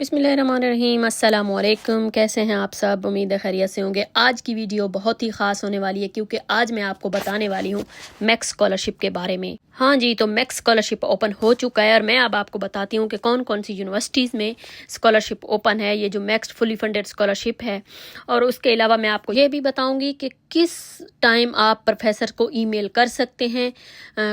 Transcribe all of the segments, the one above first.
बिस्मिल्लाहिर्रहमानिर्रहीम। अस्सलाम वालेकुम। कैसे हैं आप सब? उम्मीद है खैरियत से होंगे। आज की वीडियो बहुत ही ख़ास होने वाली है क्योंकि आज मैं आपको बताने वाली हूँ मैक्स स्कॉलरशिप के बारे में। हाँ जी, तो मैक्स स्कॉलरशिप ओपन हो चुका है और मैं अब आपको बताती हूँ कि कौन कौन सी यूनिवर्सिटीज़ में स्कॉलरशिप ओपन है, ये जो मैक्स फुली फंडेड स्कॉलरशिप है। और उसके अलावा मैं आपको ये भी बताऊँगी कि किस टाइम आप प्रोफेसर को ईमेल कर सकते हैं,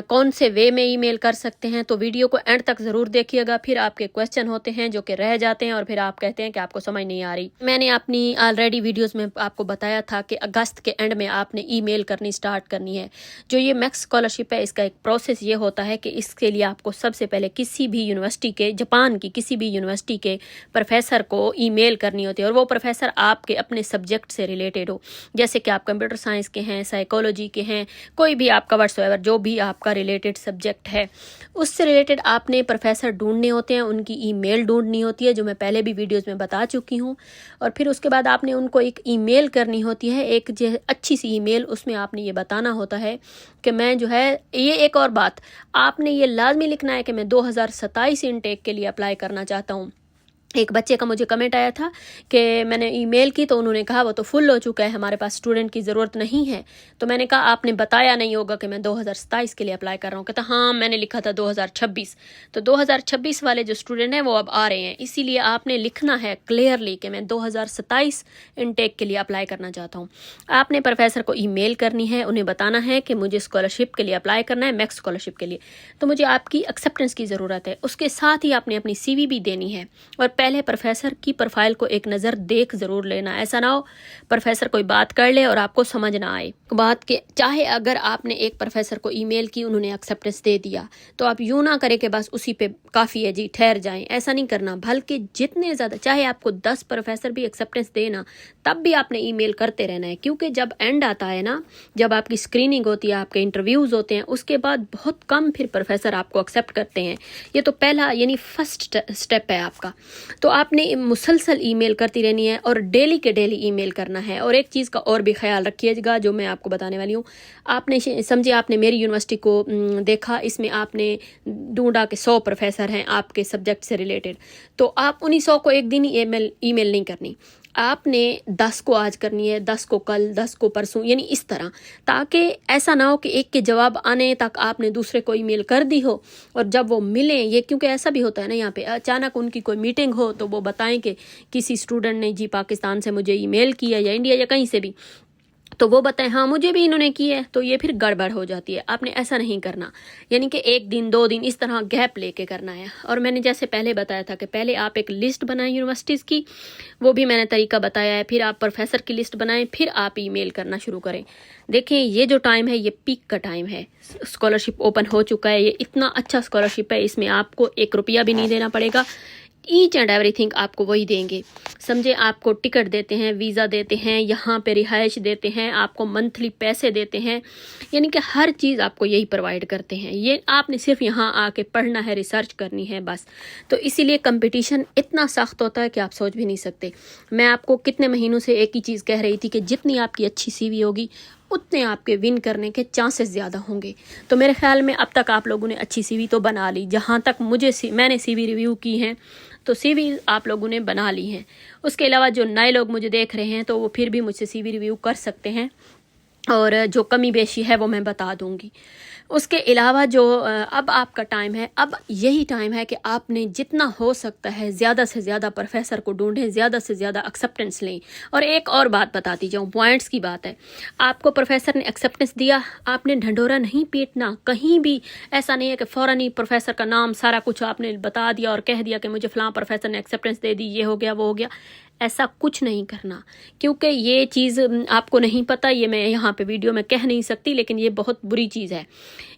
कौन से वे में ईमेल कर सकते हैं। तो वीडियो को एंड तक ज़रूर देखिएगा, फिर आपके क्वेश्चन होते हैं जो कि रह जाते हैं और फिर आप कहते हैं कि आपको समझ नहीं आ रही। मैंने अपनी ऑलरेडी वीडियोस में आपको बताया था कि अगस्त के एंड में आपने ईमेल करनी स्टार्ट करनी है। जो ये मैक्स स्कॉलरशिप है, इसका एक प्रोसेस ये होता है कि इसके लिए आपको सबसे पहले किसी भी यूनिवर्सिटी के, जापान की किसी भी यूनिवर्सिटी के प्रोफेसर को ईमेल करनी होती है और वो प्रोफेसर आपके अपने सब्जेक्ट से रिलेटेड हो। जैसे कि आप कंप्यूटर साइंस के हैं, साइकोलॉजी के हैं, कोई भी आपका व्हाट्सएवर जो भी आपका रिलेटेड सब्जेक्ट है उससे रिलेटेड आपने प्रोफेसर ढूंढने होते हैं, उनकी ईमेल ढूंढनी होती है जो मैं पहले भी वीडियोस में बता चुकी हूँ। और फिर उसके बाद आपने उनको एक ईमेल करनी होती है, एक जो अच्छी सी ईमेल, उसमें आपने ये बताना होता है कि मैं जो है, ये एक और बात आपने ये लाजमी लिखना है कि मैं 2027 इनटेक के लिए अप्लाई करना चाहता हूँ। एक बच्चे का मुझे कमेंट आया था कि मैंने ईमेल की तो उन्होंने कहा वो तो फुल हो चुका है, हमारे पास स्टूडेंट की ज़रूरत नहीं है। तो मैंने कहा आपने बताया नहीं होगा कि मैं 2027 के लिए अप्लाई कर रहा हूँ। कहता हाँ मैंने लिखा था 2026। तो 2026 वाले जो स्टूडेंट हैं वो अब आ रहे हैं, इसीलिए आपने लिखना है क्लियरली कि मैं 2027 इनटेक के लिए अप्लाई करना चाहता हूँ। आपने प्रोफेसर को ईमेल करनी है, उन्हें बताना है कि मुझे स्कॉलरशिप के लिए अप्लाई करना है, मैक्स स्कॉलरशिप के लिए, तो मुझे आपकी एक्सेप्टेंस की ज़रूरत है। उसके साथ ही आपने अपनी CV भी देनी है और पहले प्रोफेसर की प्रोफाइल को एक नज़र देख ज़रूर लेना। ऐसा ना हो प्रोफेसर कोई बात कर ले और आपको समझ ना आए बात के। चाहे अगर आपने एक प्रोफेसर को ईमेल की, उन्होंने एक्सेप्टेंस दे दिया, तो आप यूँ ना करें कि बस उसी पे काफ़ी है जी ठहर जाएं, ऐसा नहीं करना। बल्कि जितने ज़्यादा, चाहे आपको 10 प्रोफेसर भी एक्सेप्टेंस देना, तब भी आपने ईमेल करते रहना है। क्योंकि जब एंड आता है ना, जब आपकी स्क्रीनिंग होती है, आपके इंटरव्यूज़ होते हैं, उसके बाद बहुत कम फिर प्रोफेसर आपको एक्सेप्ट करते हैं। ये तो पहला यानी फर्स्ट स्टेप है आपका। तो आपने मुसलसल ईमेल करती रहनी है और डेली के डेली ईमेल करना है। और एक चीज़ का और भी ख्याल रखिएगा जो मैं आपको बताने वाली हूँ। आपने समझे, आपने मेरी यूनिवर्सिटी को देखा, इसमें आपने ढूंढा कि 100 प्रोफेसर हैं आपके सब्जेक्ट से रिलेटेड, तो आप उन्हीं 100 को एक दिन ही ईमेल नहीं करनी, आपने 10 को आज करनी है, 10 को कल, 10 को परसों, यानी इस तरह, ताकि ऐसा ना हो कि एक के जवाब आने तक आपने दूसरे को ईमेल कर दी हो और जब वो मिलें, ये क्योंकि ऐसा भी होता है ना, यहाँ पे अचानक उनकी कोई मीटिंग हो तो वो बताएं कि किसी स्टूडेंट ने जी पाकिस्तान से मुझे ईमेल किया या इंडिया या कहीं से भी, तो वो बताएं हाँ मुझे भी इन्होंने की है, तो ये फिर गड़बड़ हो जाती है। आपने ऐसा नहीं करना, यानी कि एक दिन 2 दिन इस तरह गैप लेके करना है। और मैंने जैसे पहले बताया था कि पहले आप एक लिस्ट बनाएं यूनिवर्सिटीज़ की, वो भी मैंने तरीका बताया है। फिर आप प्रोफेसर की लिस्ट बनाएं, फिर आप ईमेल करना शुरू करें। देखें ये जो टाइम है ये पीक का टाइम है। स्कॉलरशिप ओपन हो चुका है, ये इतना अच्छा स्कॉलरशिप है, इसमें आपको 1 रुपया भी नहीं देना पड़ेगा। ईच एंड एवरीथिंग आपको वही देंगे। समझे, आपको टिकट देते हैं, वीज़ा देते हैं, यहाँ पे रिहाइश देते हैं, आपको मंथली पैसे देते हैं, यानी कि हर चीज़ आपको यही प्रोवाइड करते हैं। ये आपने सिर्फ यहाँ आके पढ़ना है, रिसर्च करनी है बस। तो इसीलिए कंपटीशन इतना सख्त होता है कि आप सोच भी नहीं सकते। मैं आपको कितने महीनों से एक ही चीज़ कह रही थी कि जितनी आपकी अच्छी CV होगी उतने आपके विन करने के चांसेस ज़्यादा होंगे। तो मेरे ख्याल में अब तक आप लोगों ने अच्छी CV तो बना ली। जहाँ तक मैंने CV रिव्यू की हैं तो CV आप लोगों ने बना ली हैं। उसके अलावा जो नए लोग मुझे देख रहे हैं तो वो फिर भी मुझसे CV रिव्यू कर सकते हैं और जो कमी बेशी है वो मैं बता दूंगी। उसके अलावा जो अब आपका टाइम है, अब यही टाइम है कि आपने जितना हो सकता है ज़्यादा से ज़्यादा प्रोफेसर को ढूंढें, ज़्यादा से ज़्यादा एक्सेप्टेंस लें। और एक और बात बताती जाऊँ, पॉइंट्स की बात है। आपको प्रोफेसर ने एक्सेप्टेंस दिया, आपने ढंढोरा नहीं पीटना कहीं भी। ऐसा नहीं है कि फ़ौरन ही प्रोफेसर का नाम सारा कुछ आपने बता दिया और कह दिया कि मुझे फ़लाँ प्रोफेसर ने एक्सेप्टेंस दे दी, ये हो गया वो हो गया। ऐसा कुछ नहीं करना, क्योंकि ये चीज़ आपको नहीं पता, ये मैं यहाँ पे वीडियो में कह नहीं सकती, लेकिन ये बहुत बुरी चीज़ है।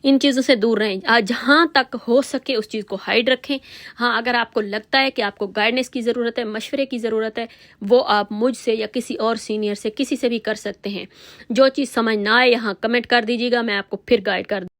इन चीज़ों से दूर रहें, जहाँ तक हो सके उस चीज़ को हाइड रखें। हाँ, अगर आपको लगता है कि आपको गाइडेंस की ज़रूरत है, मशवरे की ज़रूरत है, वो आप मुझसे या किसी और सीनियर से, किसी से भी कर सकते हैं। जो चीज़ समझ ना आए यहाँ कमेंट कर दीजिएगा, मैं आपको फिर गाइड कर